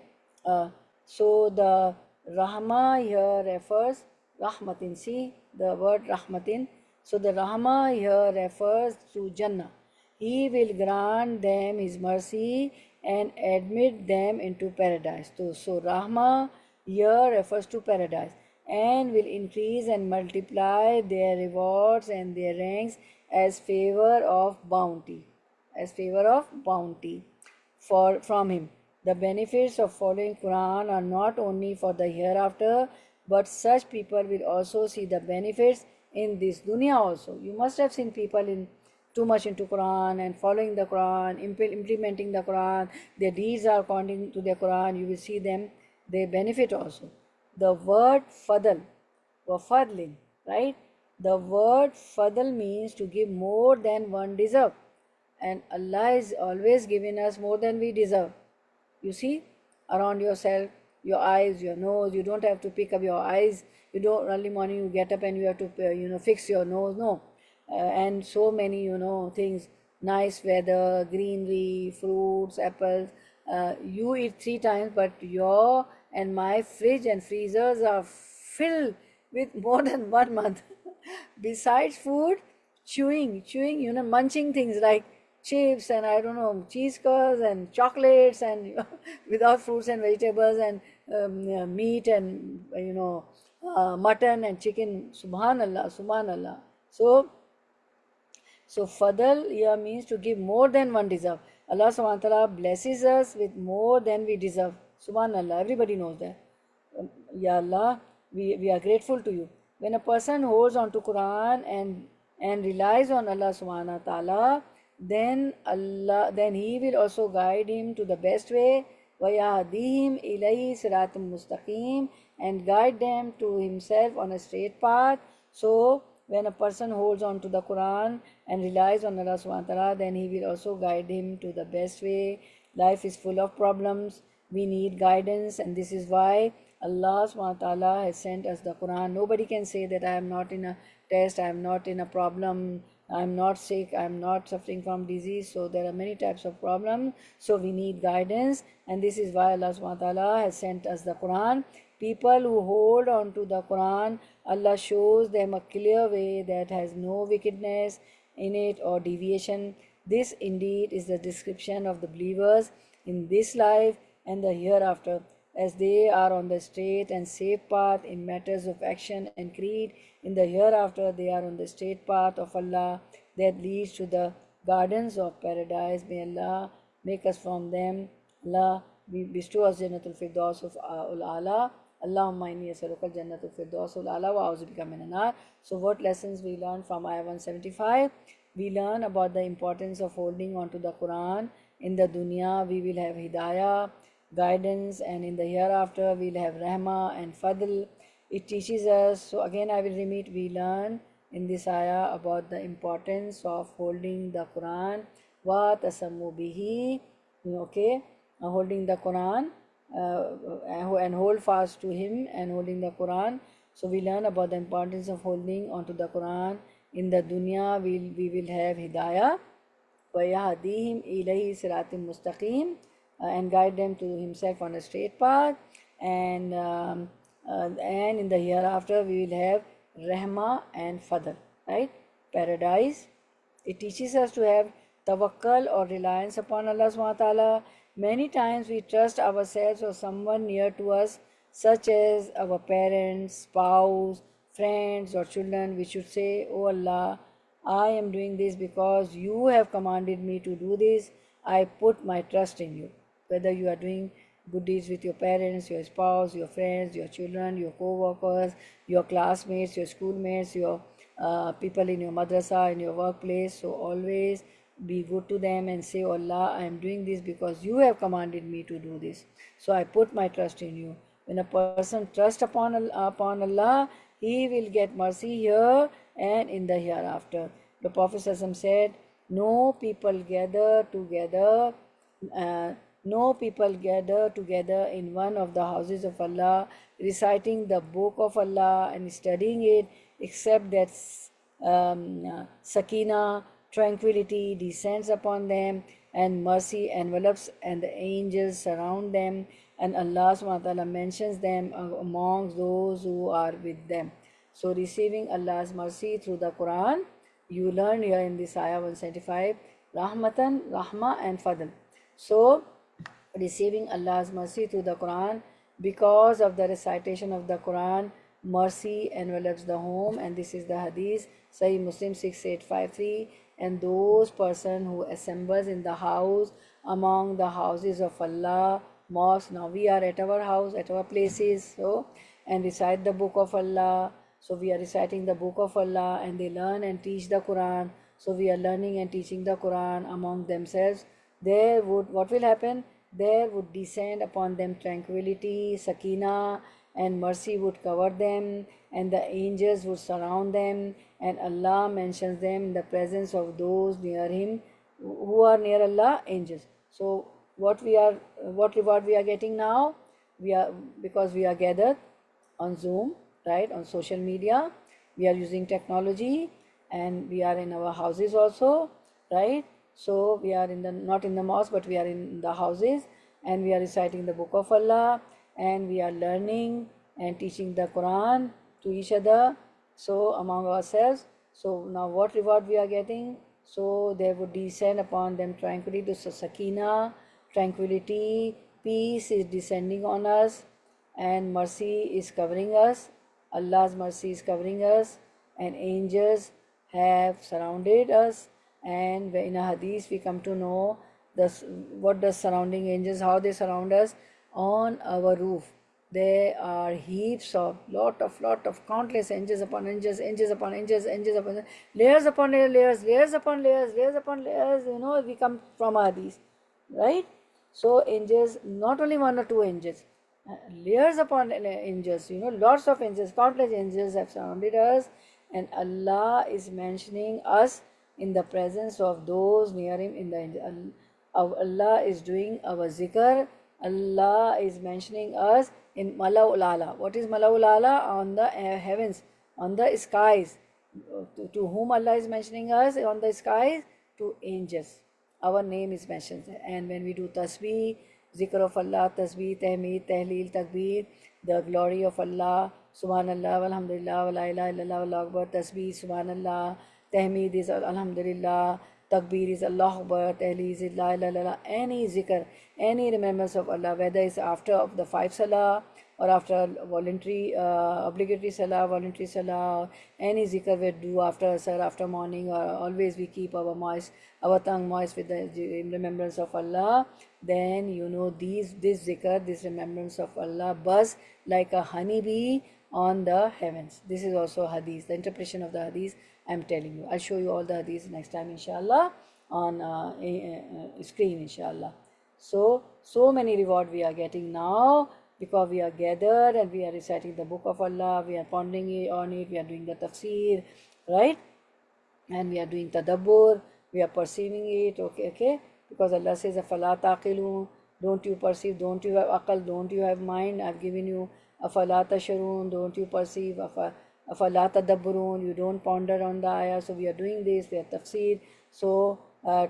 so the rahma here refers rahmatin. See the word rahmatin. So the rahma here refers to Jannah. He will grant them his mercy and admit them into paradise. So rahma here refers to paradise, and will increase and multiply their rewards and their ranks as favor of bounty, from him. The benefits of following Quran are not only for the hereafter, but such people will also see the benefits in this dunya also. You must have seen people in too much into Quran and following the Quran, implementing the Quran, their deeds are according to the Quran. You will see them, they benefit also. The word fadl, wa fadlin, right? The word fadl means to give more than one deserve, and Allah is always giving us more than we deserve. You see around yourself, your eyes, your nose. You don't have to pick up your eyes. You don't, early morning you get up and you have to fix your nose. No, and so many things, nice weather, greenery, fruits, apples. You eat 3 times, but your and my fridge and freezers are filled with more than 1 month. Besides food, chewing, munching things like chips and I don't know, cheese curls and chocolates and without fruits and vegetables and meat and mutton and chicken. Subhanallah, subhanallah. So fadl here means to give more than one deserve. Allah subhanahu wa ta'ala blesses us with more than we deserve. Subhanallah, everybody knows that. Ya Allah, we are grateful to you. When a person holds on to Quran and relies on Allah subhanahu wa ta'ala, then he will also guide him to the best way. وَيَهْدِيهِمْ إِلَيْهِ صِرَاطٌ مُسْتَقِيمٌ, and guide them to himself on a straight path. So when a person holds on to the Quran and relies on Allah subhanahu wa ta'ala, then he will also guide him to the best way. Life is full of problems. We need guidance, and this is why Allah subhanahu wa ta'ala has sent us the Quran. Nobody can say that I am not in a test, I am not in a problem, I am not sick, I am not suffering from disease. So there are many types of problems. So we need guidance, and this is why Allah subhanahu wa ta'ala has sent us the Quran. People who hold on to the Quran, Allah shows them a clear way that has no wickedness in it or deviation. This indeed is the description of the believers in this life and the hereafter, as they are on the straight and safe path in matters of action and creed. In the hereafter, they are on the straight path of Allah that leads to the gardens of paradise. May Allah make us from them. Allah bestow us Jannatul Firdaus of Ul Ala. Allahumma inni as'aluka al-jannatul firdausul a'la wa a'udhu bika minan nar. So what lessons we learn from ayah 175? We learn about the importance of holding on to the Quran. In the dunya we will have hidayah, guidance, and in the hereafter we'll have rahmah and fadl. It teaches us, so again I will repeat, we learn in this ayah about the importance of holding the Quran. Wa tasammu bihi, okay, holding the Quran and hold fast to him and holding the Quran. So we learn about the importance of holding onto the Quran. In the dunya we will have hidayah, وَيَهْدِيهِمْ إِلَيْهِ صِرَاطٍ مُسْتَقِيمٍ, and guide them to himself on a straight path. And in the hereafter we will have rahmah and fadl, right? Paradise. It teaches us to have tawakkal or reliance upon Allah subhanahu wa ta'ala. Many times we trust ourselves or someone near to us, such as our parents, spouse, friends, or children. We should say, "Oh Allah, I am doing this because you have commanded me to do this. I put my trust in you." Whether you are doing good deeds with your parents, your spouse, your friends, your children, your co-workers, your classmates, your schoolmates, your people in your madrasa, in your workplace. So always be good to them and say, "Oh Allah, I am doing this because you have commanded me to do this. So I put my trust in you." When a person trusts upon Allah, he will get mercy here and in the hereafter. The Prophet ﷺ said, "No people gather together. No people gather together in one of the houses of Allah, reciting the book of Allah and studying it, except that sakina, tranquility, descends upon them, and mercy envelops, and the angels surround them, and Allah subhanahu wa ta'ala mentions them amongst those who are with them." So receiving Allah's mercy through the Quran, you learn here in this ayah 175, rahmatan, rahmah and fadl. So receiving Allah's mercy through the Quran, because of the recitation of the Quran, mercy envelops the home, and this is the hadith, Sahih Muslim 6853. And those person who assembles in the house among the houses of Allah, mosque, now we are at our house, at our places, so, and recite the book of Allah. So we are reciting the book of Allah, and they learn and teach the Quran. So we are learning and teaching the Quran among themselves. There would, what will happen? There would descend upon them tranquility, sakina, and mercy would cover them, and the angels would surround them, and Allah mentions them in the presence of those near Him. Who are near Allah? Angels. So what reward we are getting now? We are, because we are gathered on Zoom, right, on social media, we are using technology, and we are in our houses also, right? So we are in the, not in the mosque, but we are in the houses, and we are reciting the book of Allah, and we are learning and teaching the Quran to each other, so among ourselves. So now what reward we are getting? So there would descend upon them tranquility, so sakina, tranquility, peace is descending on us, and mercy is covering us. Allah's mercy is covering us, and angels have surrounded us. And in a hadith we come to know this, what does surrounding angels, how they surround us. On our roof there are heaps of lot of countless angels upon angels, angels upon angels, angels upon layers upon layers, layers upon layers, layers upon layers, we come from hadith, right? So angels, not only one or two angels, layers upon angels, lots of angels, countless angels have surrounded us, and Allah is mentioning us in the presence of those near Him. In the Allah is doing our zikr. Allah is mentioning us in Mala'ul Ala. What is Mala'ul Ala? On the heavens, on the skies. To whom Allah is mentioning us on the skies? To angels. Our name is mentioned. And when we do tasbih, zikr of Allah, tasbih, tahmeed, tahleel, takbir, the glory of Allah, subhanallah, walhamdulillah, wa la ilaha illallah, wallahu akbar, tasbih, subhanallah, tahmeed is alhamdulillah, takbir is Allah Akbar, tahleel is la ilaha illallah, any zikr, any remembrance of Allah, whether it's after of the 5 salah, or after voluntary, obligatory salah, voluntary salah, any zikr we do after asr, after morning, or always we keep our tongue moist with the remembrance of Allah, then this zikr, this remembrance of Allah buzz like a honeybee on the heavens. This is also hadith, the interpretation of the hadith I'm telling you. I'll show you all the hadiths next time, inshallah, on screen, inshallah. So many reward we are getting now because we are gathered and we are reciting the book of Allah, we are pondering on it, we are doing the tafsir, right? And we are doing tadabbur, we are perceiving it, okay, because Allah says, afala taqilun, don't you perceive, don't you have aqal, don't you have mind, I've given you afala tasharun, don't you perceive, afala tadabburun, you don't ponder on the ayah. So we are doing this, we are tafsir, so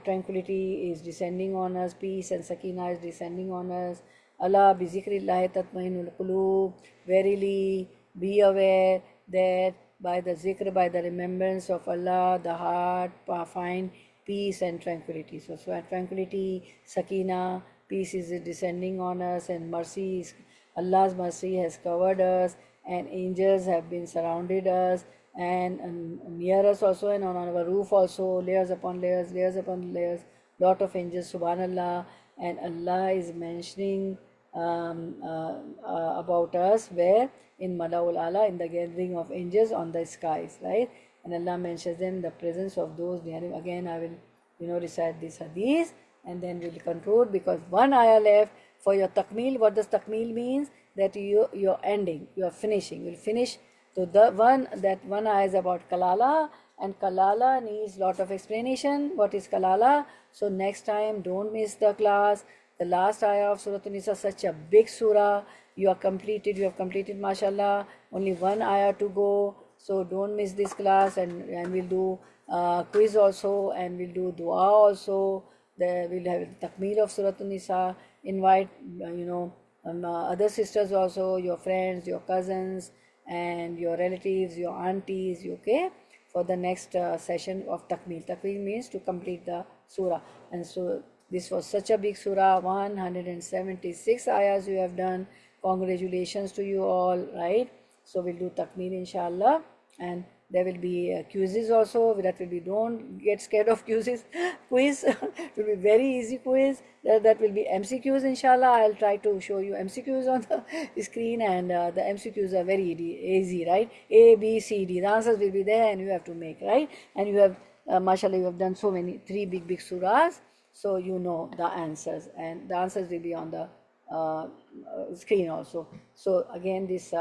tranquility is descending on us, peace and sakina is descending on us. Allah bi zikrillahi tatmainul qulub, verily be aware that by the zikr, by the remembrance of Allah, the heart find peace and tranquility. So tranquility, sakina, peace is descending on us, and mercy is, Allah's mercy has covered us, and angels have been surrounded us, and near us also, and on our roof also, layers upon layers, layers upon layers, lot of angels, subhanallah. And Allah is mentioning about us where in Malaul Ala, in the gathering of angels on the skies, right? And Allah mentions them the presence of those near him. Again, I will recite this hadith and then we'll conclude, because one ayah left for your takmil. What does takmil means? That you're ending, you're finishing, you'll finish. So the one ayah is about kalala, and kalala needs lot of explanation. What is kalala? So next time, don't miss the class. The last ayah of Surah An-Nisa, such a big surah. You have completed, mashallah. Only one ayah to go. So don't miss this class, and we'll do quiz also, and we'll do dua also. We'll have takmeel of Surah An-Nisa. Invite, other sisters also, your friends, your cousins, and your relatives, your aunties, okay, for the next session of takmeel. Takmeel means to complete the surah. And so this was such a big surah, 176 ayahs you have done. Congratulations to you all, right? So we'll do takmeel, inshallah, and there will be quizzes also. That will be, don't get scared of quizzes. Quiz it will be very easy quiz. That will be MCQs, inshallah. I'll try to show you MCQs on the screen, and the MCQs are very easy, right? A, B, C, D. The answers will be there, and you have to make, right? And you have, mashallah, you have done so many, 3 big surahs, so you know the answers, and the answers will be on the screen also. So again, this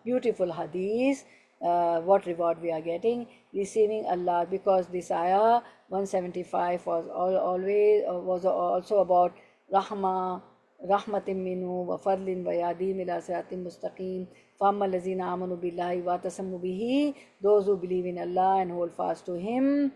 beautiful hadith, what reward we are getting, receiving Allah, because this ayah 175 was always was also about rahmatin minhu wa fadlin wa yadim ila siratim mustaqim. Famma lazina amanu billahi wa tasammu bihi, those who believe in Allah and hold fast to Him,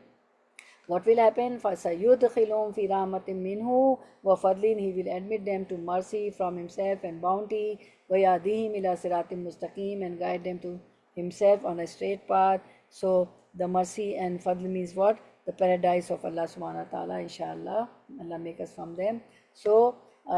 what will happen? فَسَيُدْخِلُهُمْ فِي رَحْمَةٍ مِّنْهُ وَفَضْلٍ, He will admit them to mercy from Himself and bounty. وَيَهْدِيهِمْ إِلَى صِرَاطٍ مُسْتَقِيمٍ, and guide them to Himself on a straight path. So the mercy and fadl means what? The paradise of Allah subhanahu wa ta'ala, inshallah. Allah make us from them. So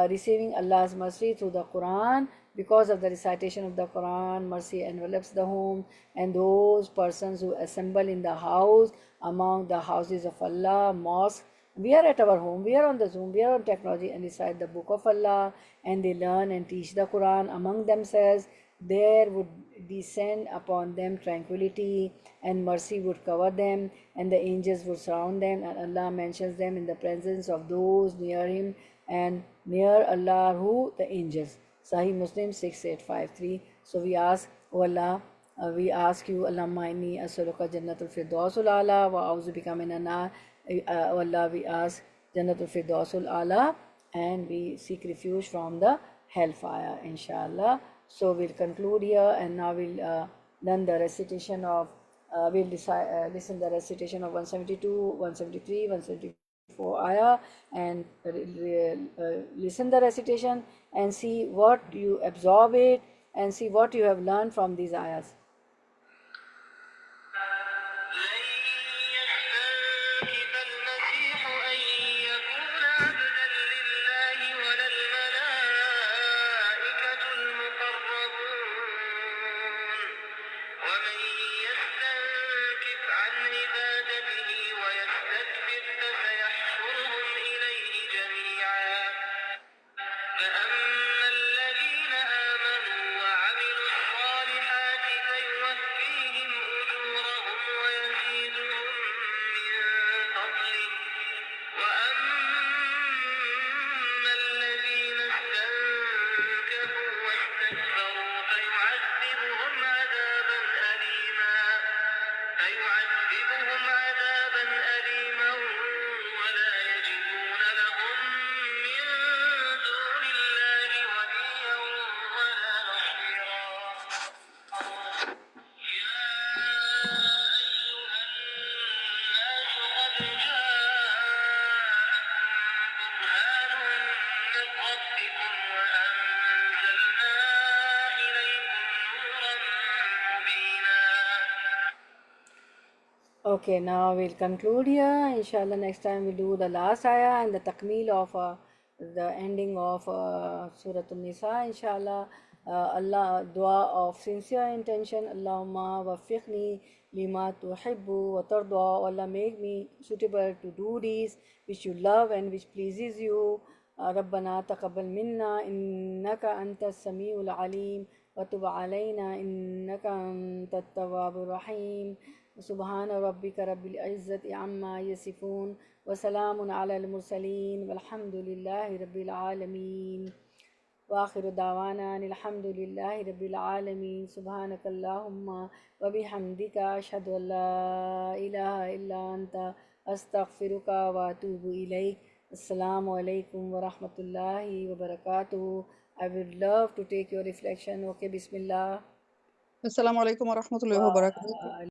receiving Allah's mercy through the Quran, because of the recitation of the Quran, mercy envelops the home, and those persons who assemble in the house, among the houses of Allah, mosque. We are at our home, we are on the Zoom, we are on technology, and recite the book of Allah, and they learn and teach the Quran among themselves. There would descend upon them tranquility, and mercy would cover them, and the angels would surround them, and Allah mentions them in the presence of those near Him, and near Allah who? The angels. Sahih Muslim 6853. So we ask, oh Allah, we ask you, Allahumma inni as'aluka jannatul firdausul ala wa a'udhu bika minan nar. Oh Allah, we ask jannatul firdausul ala, and we seek refuge from the hellfire, inshallah. So we'll conclude here, and now we'll learn the recitation of, listen the recitation of 172, 173, 174 ayah, and listen the recitation and see what you absorb it, and see what you have learned from these ayahs. فأما الذين آمنوا Okay, now we'll conclude here. Inshallah, next time we'll do the last ayah and the takmeel of the ending of Surah An-Nisa. Inshallah, Allah, dua of sincere intention. Allahumma wafiqni lima tuhibbu wa tarda. Allah, make me suitable to do deeds which you love and which pleases you. ربنا تقبل منا إنك أنت السميع العليم وتب علينا إنك أنت التواب الرحيم سبحان ربك رب العزة عما يصفون وسلام على المرسلين والحمد لله رب العالمين وآخر دعوانا أن الحمد لله رب العالمين سبحانك اللهم وبحمدك أشهد أن لا إله إلا أنت أستغفرك وأتوب إليك السلام عليكم ورحمة الله وبركاته. I would love to take your reflection. Okay, Bismillah. Assalamu alaikum wa rahmatullahi wa barakatuh.